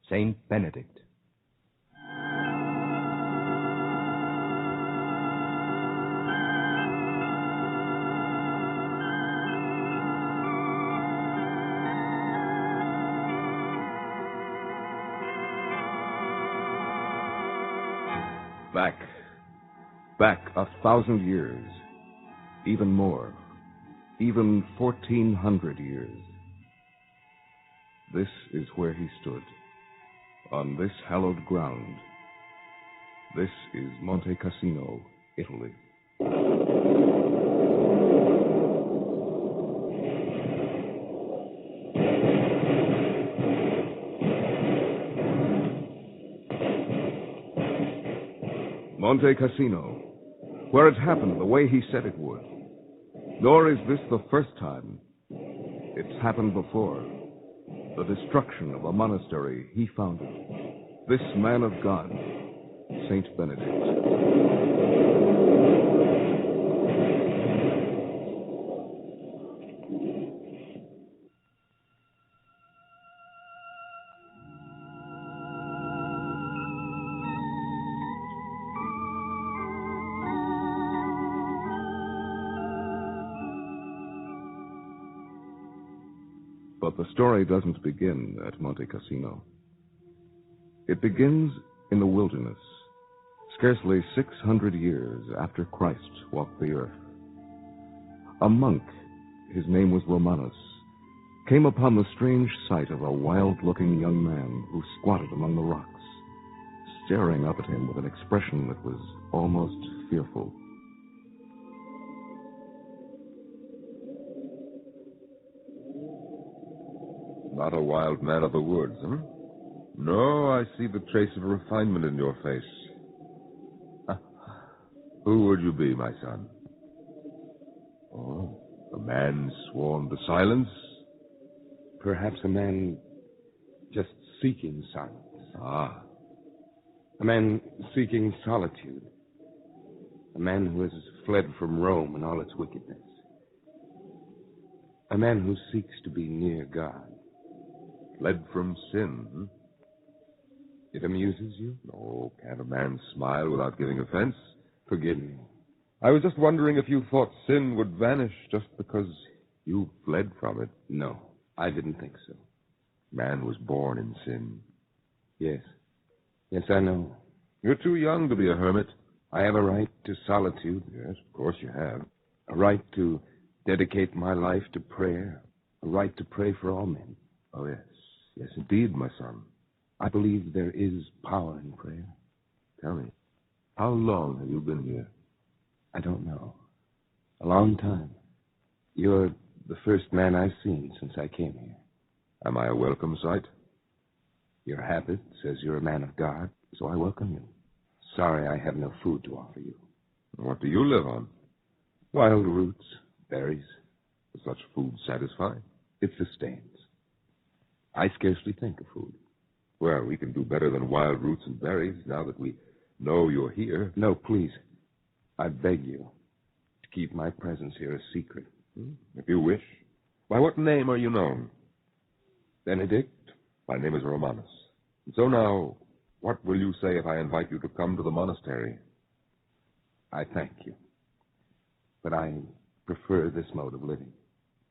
Saint Benedict. Back 1,000 years, even more, even 1,400 years. This is where he stood, on this hallowed ground. This is Monte Cassino, Italy. Monte Cassino, where it happened the way he said it would. Nor is this the first time. It's happened before. The destruction of a monastery he founded. This man of God, Saint Benedict. But the story doesn't begin at Monte Cassino. It begins in the wilderness, scarcely 600 years after Christ walked the earth. A monk, his name was Romanus, came upon the strange sight of a wild-looking young man who squatted among the rocks, staring up at him with an expression that was almost fearful. Not a wild man of the woods, huh? No, I see the trace of refinement in your face. Who would you be, my son? Oh, a man sworn to silence? Perhaps a man just seeking silence. Ah. A man seeking solitude. A man who has fled from Rome and all its wickedness. A man who seeks to be near God. Fled from sin, It amuses you? Oh, can't a man smile without giving offense? Forgive me. I was just wondering if you thought sin would vanish just because you fled from it. No, I didn't think so. Man was born in sin. Yes. Yes, I know. You're too young to be a hermit. I have a right to solitude. Yes, of course you have. A right to dedicate my life to prayer. A right to pray for all men. Oh, yes. Yes, indeed, my son. I believe there is power in prayer. Tell me, how long have you been here? I don't know. A long time. You're the first man I've seen since I came here. Am I a welcome sight? Your habit says you're a man of God, so I welcome you. Sorry I have no food to offer you. What do you live on? Wild roots, berries. Does such food satisfy? It sustains. I scarcely think of food. Well, we can do better than wild roots and berries now that we know you're here. No, please. I beg you to keep my presence here a secret. If you wish. By what name are you known? Benedict? My name is Romanus. So now, what will you say if I invite you to come to the monastery? I thank you. But I prefer this mode of living.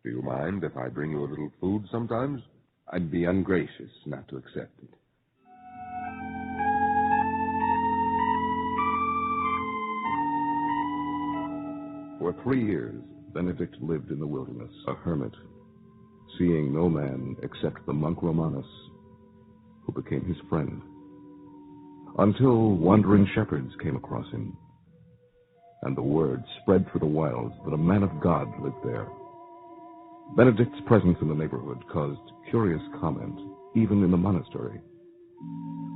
Do you mind if I bring you a little food sometimes? I'd be ungracious not to accept it. For 3 years, Benedict lived in the wilderness, a hermit, seeing no man except the monk Romanus, who became his friend, until wandering shepherds came across him, and the word spread through the wilds that a man of God lived there. Benedict's presence in the neighborhood caused curious comment, even in the monastery.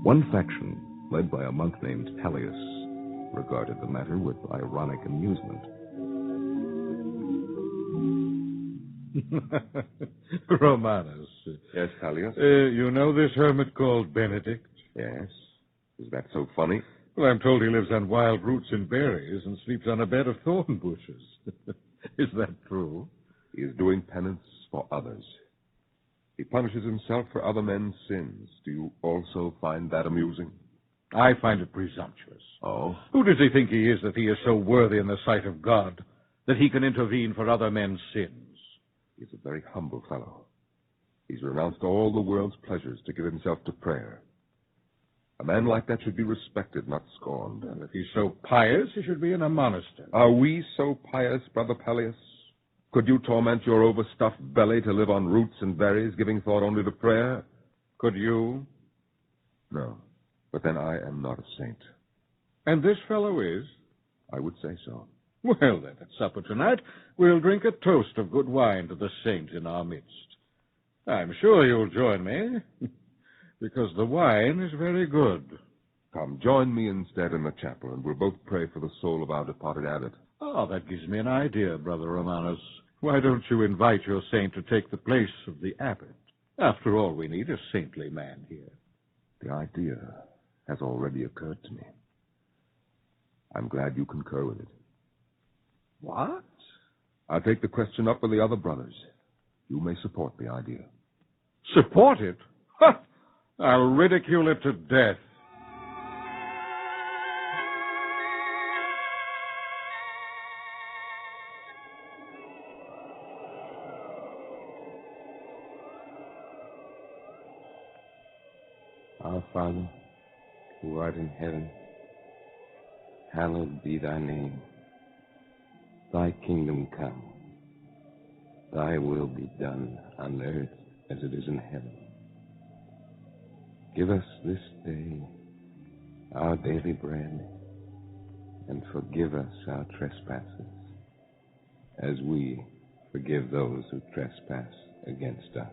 One faction, led by a monk named Pallius, regarded the matter with ironic amusement. Romanus. Yes, Pallius? You know this hermit called Benedict? Yes. Is that so funny? Well, I'm told he lives on wild roots and berries and sleeps on a bed of thorn bushes. Is that true? He is doing penance for others. He punishes himself for other men's sins. Do you also find that amusing? I find it presumptuous. Oh? Who does he think he is that he is so worthy in the sight of God that he can intervene for other men's sins? He's a very humble fellow. He's renounced all the world's pleasures to give himself to prayer. A man like that should be respected, not scorned. And if he's so pious, he should be in a monastery. Are we so pious, Brother Pallius? Could you torment your overstuffed belly to live on roots and berries, giving thought only to prayer? Could you? No. But then I am not a saint. And this fellow is? I would say so. Well, then, at supper tonight, we'll drink a toast of good wine to the saint in our midst. I'm sure you'll join me, because the wine is very good. Come, join me instead in the chapel, and we'll both pray for the soul of our departed abbot. Oh, that gives me an idea, Brother Romanus. Why don't you invite your saint to take the place of the abbot? After all, we need a saintly man here. The idea has already occurred to me. I'm glad you concur with it. What? I'll take the question up with the other brothers. You may support the idea. Support it? Ha! I'll ridicule it to death. Our Father, who art in heaven, hallowed be thy name. Thy kingdom come. Thy will be done on earth as it is in heaven. Give us this day our daily bread, and forgive us our trespasses, as we forgive those who trespass against us.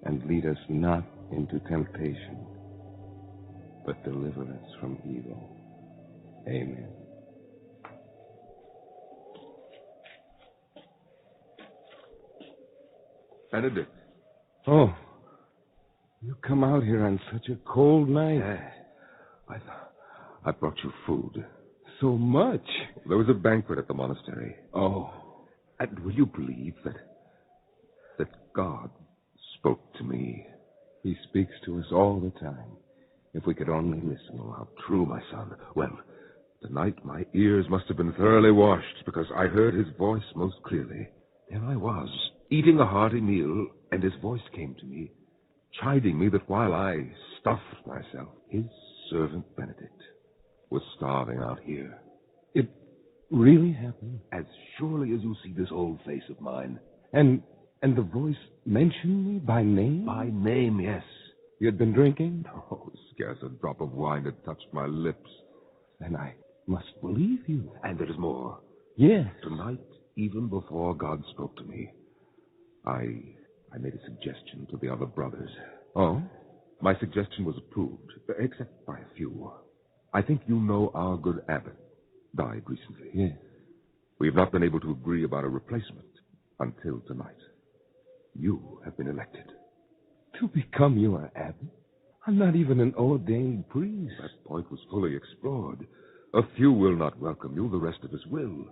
And lead us not into temptation, but deliver us from evil. Amen. Benedict. Oh, you come out here on such a cold night. I brought you food. So much. There was a banquet at the monastery. Oh. And will you believe that God spoke to me? He speaks to us all the time. If we could only listen. Oh, how true, my son. Well, tonight my ears must have been thoroughly washed, because I heard his voice most clearly. There I was, eating a hearty meal, and his voice came to me, chiding me that while I stuffed myself, his servant Benedict was starving out here. It really happened? As surely as you see this old face of mine. And the voice mentioned me by name? By name, yes. You had been drinking? Oh, scarce a drop of wine had touched my lips. Then I must believe you. And there is more. Yes. Tonight, even before God spoke to me, I made a suggestion to the other brothers. Oh? My suggestion was approved, except by a few. I think you know our good abbot died recently. Yes. We have not been able to agree about a replacement until tonight. You have been elected. To become your abbot? I'm not even an ordained priest. That point was fully explored. A few will not welcome you, the rest of us will.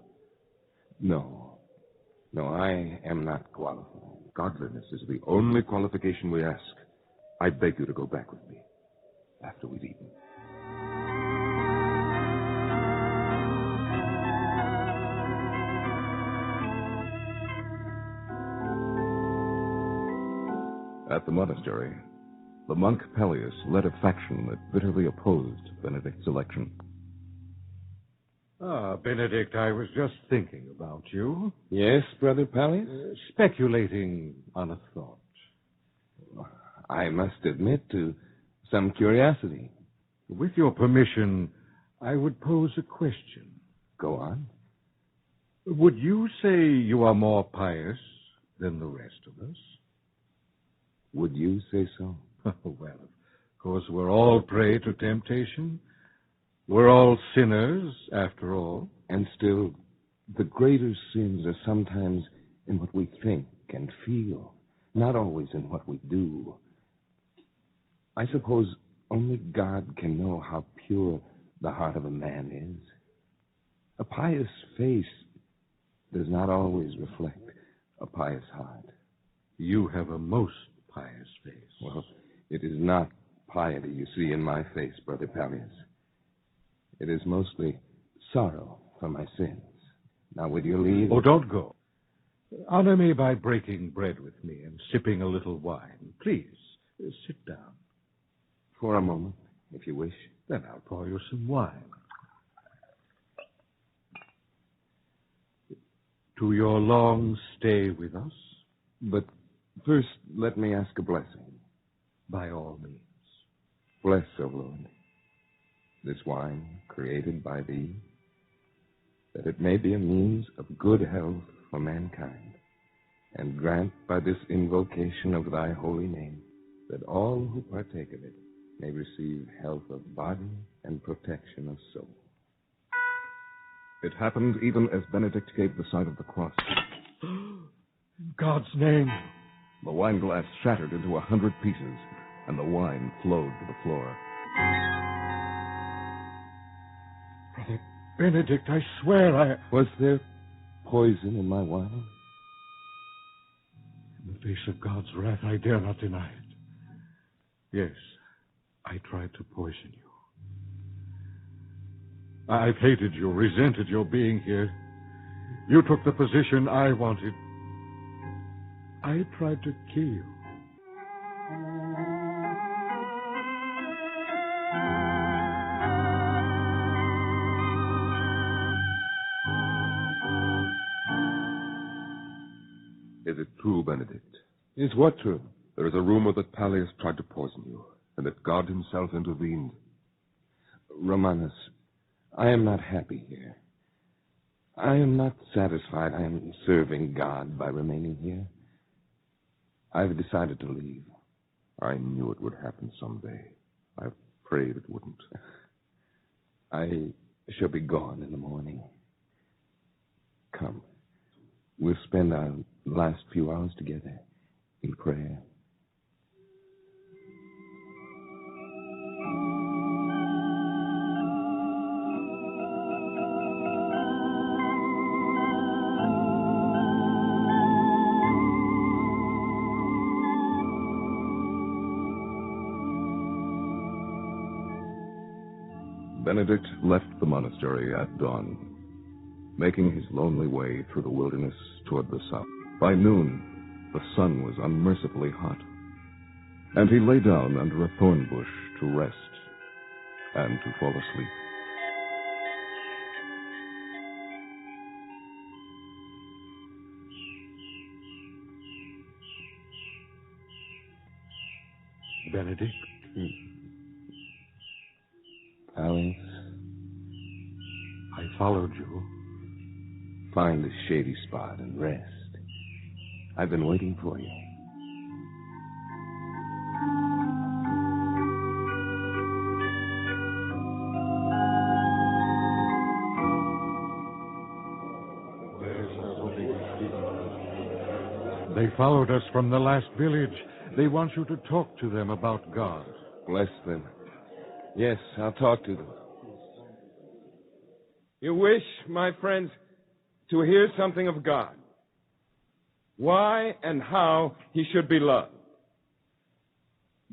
No, I am not qualified. Godliness is the only qualification we ask. I beg you to go back with me after we've eaten. At the monastery, the monk Pallius led a faction that bitterly opposed Benedict's election. Ah, Benedict, I was just thinking about you. Yes, Brother Pallius? Speculating on a thought. I must admit to some curiosity. With your permission, I would pose a question. Go on. Would you say you are more pious than the rest of us? Would you say so? Well, of course, we're all prey to temptation. We're all sinners, after all. And still, the greater sins are sometimes in what we think and feel, not always in what we do. I suppose only God can know how pure the heart of a man is. A pious face does not always reflect a pious heart. You have a most pious face. Well, it is not piety you see in my face, Brother Pallius. It is mostly sorrow for my sins. Now, with your leave... Oh, don't go. Honor me by breaking bread with me and sipping a little wine. Please, sit down. For a moment, if you wish. Then I'll pour you some wine. To your long stay with us? But first, let me ask a blessing. By all means. Bless, O Lord, this wine created by thee, that it may be a means of good health for mankind, and grant by this invocation of thy holy name that all who partake of it may receive health of body and protection of soul. It happened even as Benedict gave the sign of the cross. In God's name. The wine glass shattered into 100 pieces, and the wine flowed to the floor. Brother Benedict, I swear Was there poison in my wine? In the face of God's wrath, I dare not deny it. Yes, I tried to poison you. I've hated you, resented your being here. You took the position I wanted. I tried to kill you. Is it true, Benedict? Is what true? There is a rumor that Pallius tried to poison you, and that God himself intervened. Romanus, I am not happy here. I am not satisfied I am serving God by remaining here. I've decided to leave. I knew it would happen someday. I prayed it wouldn't. I shall be gone in the morning. Come. We'll spend our last few hours together in prayer. Benedict left the monastery at dawn, making his lonely way through the wilderness toward the south. By noon, the sun was unmercifully hot, and he lay down under a thorn bush to rest and to fall asleep. Benedict? Pallius, I followed you. find a shady spot and rest. I've been waiting for you. They followed us from the last village. They want you to talk to them about God. Bless them. Yes, I'll talk to them. You wish, my friends, to hear something of God. Why and how he should be loved.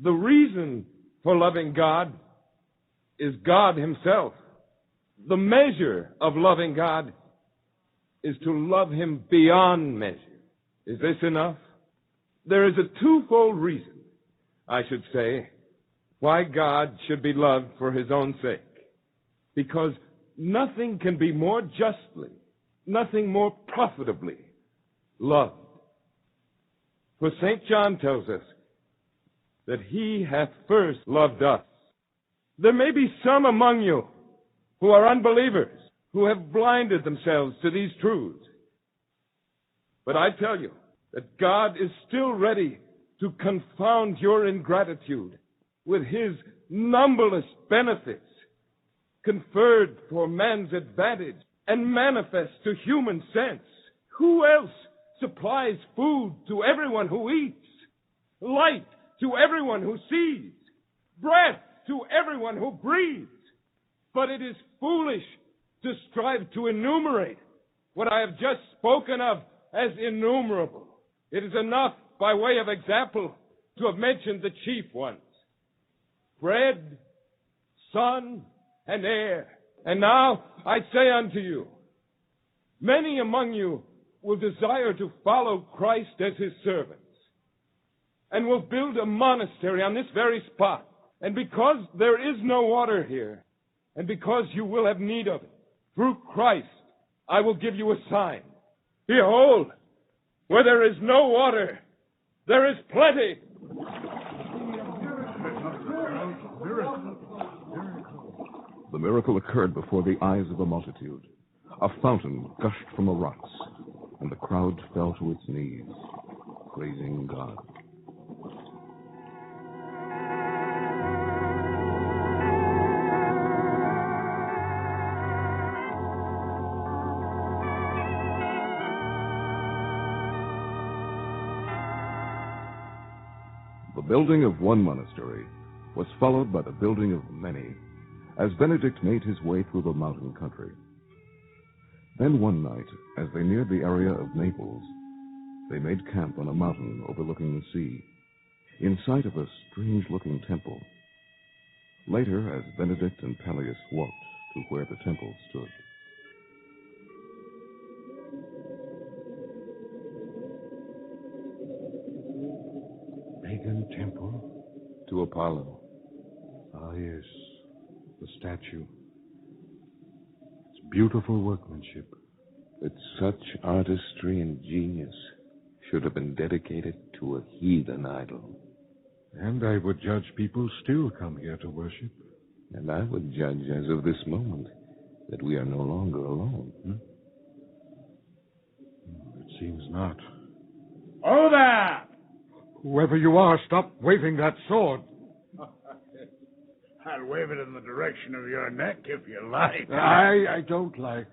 The reason for loving God is God himself. The measure of loving God is to love him beyond measure. Is this enough? There is a twofold reason, I should say, why God should be loved for his own sake. Because nothing can be more justly, nothing more profitably loved. For St. John tells us that he hath first loved us. There may be some among you who are unbelievers, who have blinded themselves to these truths. But I tell you that God is still ready to confound your ingratitude with his numberless benefits, conferred for man's advantage and manifest to human sense. Who else supplies food to everyone who eats, light to everyone who sees, breath to everyone who breathes? But it is foolish to strive to enumerate what I have just spoken of as innumerable. It is enough, by way of example, to have mentioned the chief ones: bread, sun, and air. And now I say unto you, many among you will desire to follow Christ as his servants, and will build a monastery on this very spot. And because there is no water here, and because you will have need of it, through Christ I will give you a sign. Behold, where there is no water, there is plenty. The miracle occurred before the eyes of the multitude. A fountain gushed from the rocks, and the crowd fell to its knees, praising God. The building of one monastery was followed by the building of many, as Benedict made his way through the mountain country. Then one night, as they neared the area of Naples, they made camp on a mountain overlooking the sea, in sight of a strange-looking temple. Later, as Benedict and Pallius walked to where the temple stood. Pagan temple? To Apollo. Ah, yes. The statue. It's beautiful workmanship. That such artistry and genius should have been dedicated to a heathen idol. And I would judge people still come here to worship. And I would judge as of this moment that we are no longer alone. It seems not. Oh, there! Whoever you are, stop waving that sword. I'll wave it in the direction of your neck if you like. I don't like.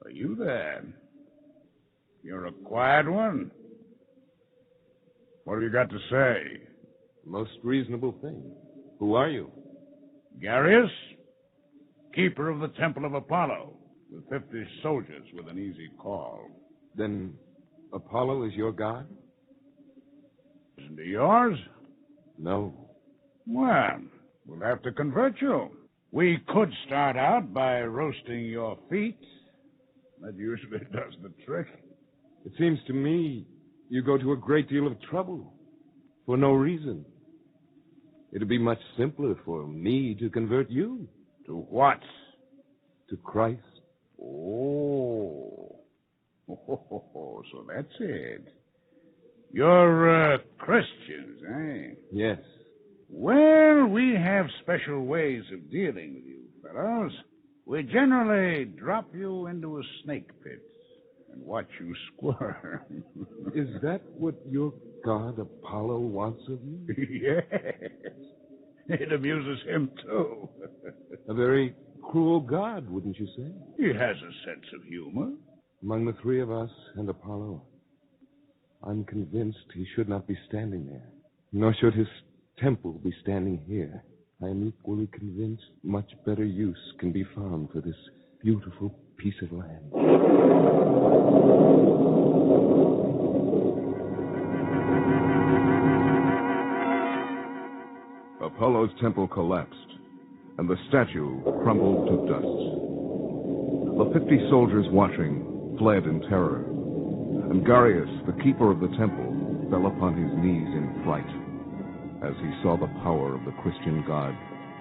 Are you there? You're a quiet one. What have you got to say? Most reasonable thing. Who are you? Garius, keeper of the Temple of Apollo, with 50 soldiers with an easy call. Then Apollo is your god? Isn't he yours? No. Well, we'll have to convert you. We could start out by roasting your feet. That usually does the trick. It seems to me you go to a great deal of trouble for no reason. It'd be much simpler for me to convert you. To what? To Christ. Oh, so that's it. You're Christians, eh? Yes. Well, we have special ways of dealing with you, fellows. We generally drop you into a snake pit and watch you squirm. Is that what your god Apollo wants of you? Yes. It amuses him, too. A very cruel god, wouldn't you say? He has a sense of humor. Among the three of us and Apollo, I'm convinced he should not be standing there, nor should his temple be standing here. I am equally convinced much better use can be found for this beautiful piece of land. Apollo's temple collapsed, and the statue crumbled to dust. The 50 soldiers watching fled in terror, and Garius, the keeper of the temple, fell upon his knees in fright as he saw the power of the Christian God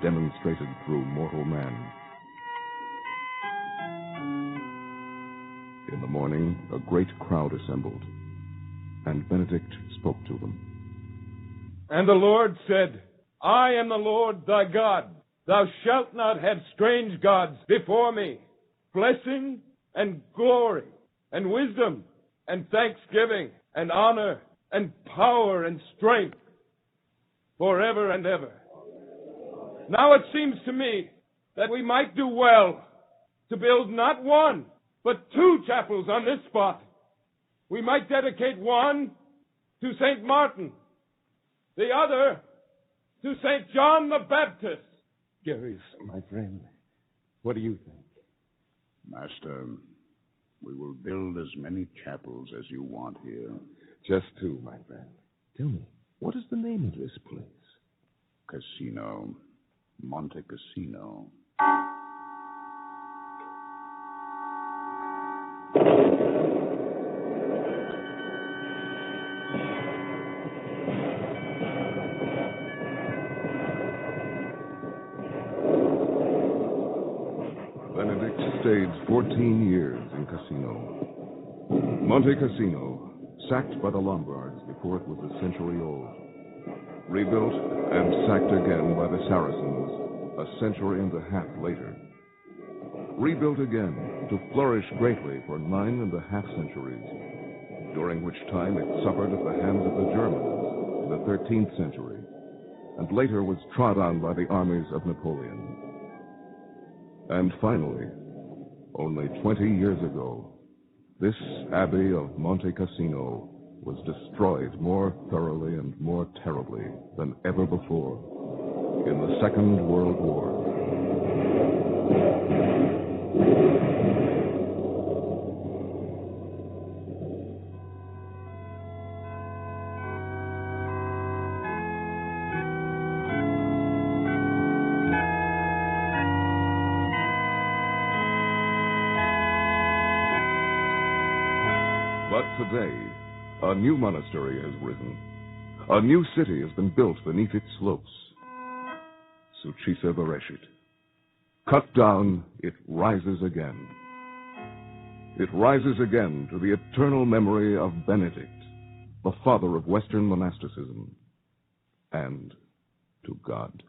demonstrated through mortal man. In the morning, a great crowd assembled, and Benedict spoke to them. And the Lord said, I am the Lord thy God. Thou shalt not have strange gods before me. Blessing and glory and wisdom and thanksgiving and honor and power and strength forever and ever. Now it seems to me that we might do well to build not one, but 2 chapels on this spot. We might dedicate one to St. Martin, the other to St. John the Baptist. Garius, my friend, what do you think? Master, we will build as many chapels as you want here. Just 2, my friend. Tell me, What is the name of this place? Casino. Monte Cassino. Benedict stayed 14 years in Cassino. Monte Cassino, sacked by the Lombards before it was a century old. Rebuilt and sacked again by the Saracens a century and a half later. Rebuilt again to flourish greatly for 9.5 centuries, during which time it suffered at the hands of the Germans in the 13th century, and later was trod on by the armies of Napoleon. And finally, only 20 years ago, this abbey of Monte Cassino was destroyed more thoroughly and more terribly than ever before in the Second World War. But today, a new monastery has risen. A new city has been built beneath its slopes. Subiaco. Cut down, it rises again. It rises again to the eternal memory of Benedict, the father of Western monasticism, and to God.